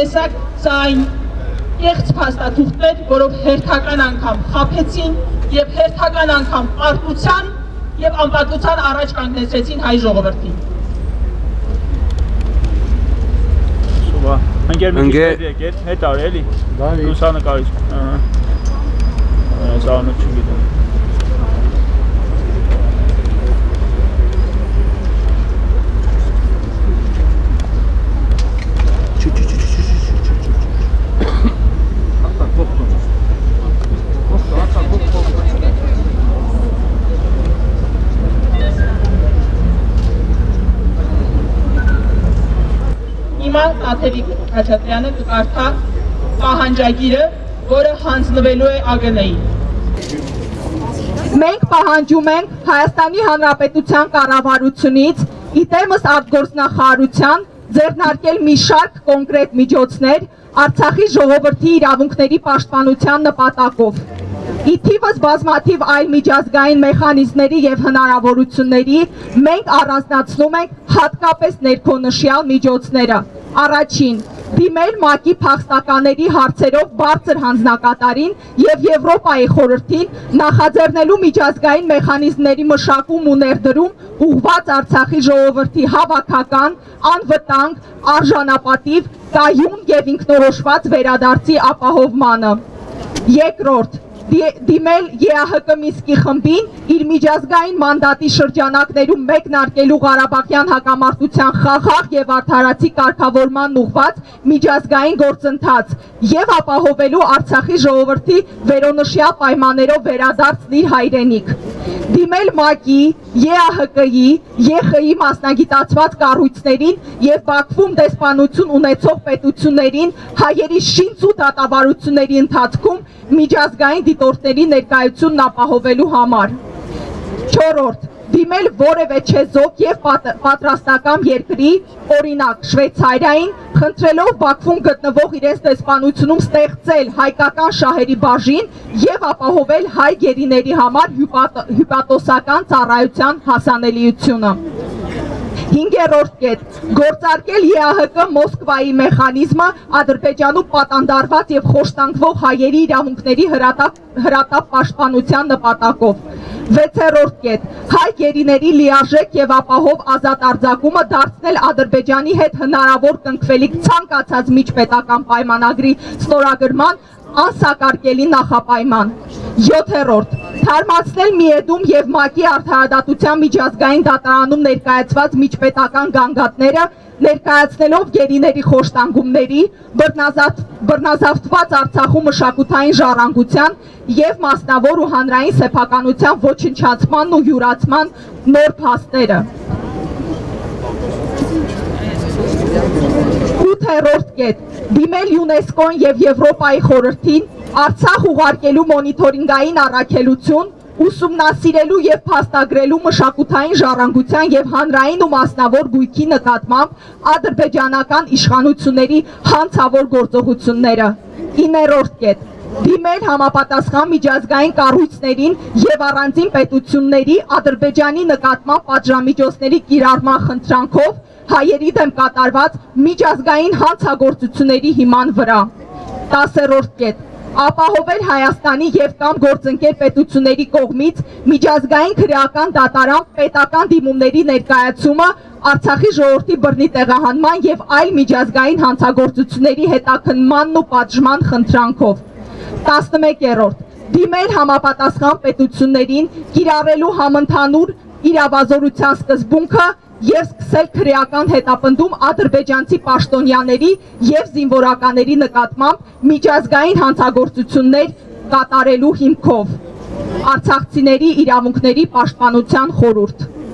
տեսակ սա այն կեղծ փաստաթուղթեր, որով հերթական անգամ խաբեցին եւ հերթական անգամ արտության եւ անպատվության առաջ կանգնեցրեցին հայ ժողովրդին։ Սուվա, ընկեր մի քիչ եկել, հետ արի էլի։ Լուսանկարիչ։ Զանոց չգիտեմ։ Աթևիկ Քաչատրյանը կկարդա պահանջագիրը, որը հանձնվելու է ԱԳՆ-ին։ Մենք պահանջում ենք Հայաստանի Հանրապետության կառավարությունից իտեմս արտգործնախարարության ձեռնարկել մի շարք կոնկրետ միջոցներ Արցախի ժողովրդի իրավունքների պաշտպանության նպատակով։ Ի թիվս բազմաթիվ այլ միջազգային մեխանիզմների եւ հնարավորությունների մենք առանձնացնում ենք հատկապես ներքոնշյալ միջոցները։ Առաջին, դիմել ՄԱԿ-ի փախստականների հարցերով բարձր հանձնակատարին եւ Եվրոպայի խորհրդին նախաձեռնելու միջազգային մեխանիզմների մշակում ու ներդրում ուղղված Արցախի ժողովրդի հավաքական, անվտանգ, արժանապատիվ, կայուն եւ ինքնորոշված վերադարձի ապահովմանը։ Երկրորդ, դիմել ԵԱՀԿ Մինսկի խմբին իր միջազգային մանդատի շրջանակներում մեկնարկելու Ղարաբաղյան հակամարտության խաղաղ եւ արդարացի կարգավորման ուղղված միջազգային գործընթաց եւ ապահովելու Արցախի ժողովրդի վերոնշյալ պայմաններով վերադարձն իր հայրենիք։ Դիմել ՄԱԿ-ի, ԵԱՀԿ-ի, ԵԽ-ի մասնագիտացված կառույցներին եւ Բաքվում դեսպանություն ունեցող պետություններին հայերի շինծ ու դատավարությունների ընթացքում միջազգային դիտորդների ներկայությունն ապահովելու համար։ Չորրորդ, դիմել որևէ չեզոք եւ պատրաստական երկրի, օրինակ Շվեյցարիային, խնդրելով Բաքվում գտնվող իրենց դեսպանությունում ստեղծել հայկական շահերի բաժին եւ ապահովել հայ գերիների համար հյուպատոսական ծառայության հասանելիությունը։ Հինգերորդ կետ, գործարկել ԵԱՀԿ Մոսկվայի մեխանիզմը Ադրբեջանում պատանդարված եւ խոշտանգվող հայերի իրավունքների հրատապ պաշտպանության նպատակով։ Վեցերորդ կետ, հայ գերիների լիարժեք եւ ապահով ազատ արձակումը դարձնել Ադրբեջանի հետ հնարավոր կնքվելիք ցանկացած միջպետական պայմանագրի ստորագրման անսակարկելի նախապայման։ Յոթերորդ, թարմացնել Միեդում եւ ՄԱԿ-ի արդարադատության միջազգային դատարանում ներկայացված միջպետական գանգատները, ներկայացնելով գերիների խոշտանգումների, բռնազավթված Արցախում մշակութային ժառանգության եւ մասնավոր ու հանրային սեփականության ոչնչացման ու յուրացման նոր փաստերը։ Ութերորդ կետ, դիմել ՅՈՒՆԵՍԿՕ-ն եւ Եվրոպայի խորհրդին Արցախ ուղարկելու մոնիթորինգային առաքելություն, ուսումնասիրելու եւ փաստագրելու մշակութային ժառանգության եւ հանրային ու մասնավոր գույքի նկատմամբ ադրբեջանական իշխանությունների հանցավոր գործողությունները։ 9-րդ կետ, դիմել համապատասխան միջազգային կառույցներին եւ առանձին պետությունների Ադրբեջանի նկատմամբ պատժամիջոցների կիրառման խնդրանքով հայերի դեմ կատարված միջազգային հանցագործությունների հիման վրա։ 10-րդ կետ, ապահովել Հայաստանի եւ կամ գործընկեր պետությունների կողմից միջազգային քրեական դատարան պետական դիմումների ներկայացումը Արցախի ժողովրդի բռնի տեղահանման եւ այլ միջազգային հանցագործությունների հետաքննմանն ու պատժման խնդրանքով։ 11-րդ, դիմել համապատասխան պետություններին կիրառելու համընդհանուր իրավազորության սկզբունքը եւ սկսել քրեական հետապնդում ադրբեջանցի պաշտոնյաների եւ զինվորականների նկատմամբ միջազգային հանցագործություններ կատարելու հիմքով։ Արցախցիների իրավունքների պաշտպանության խորհուրդ։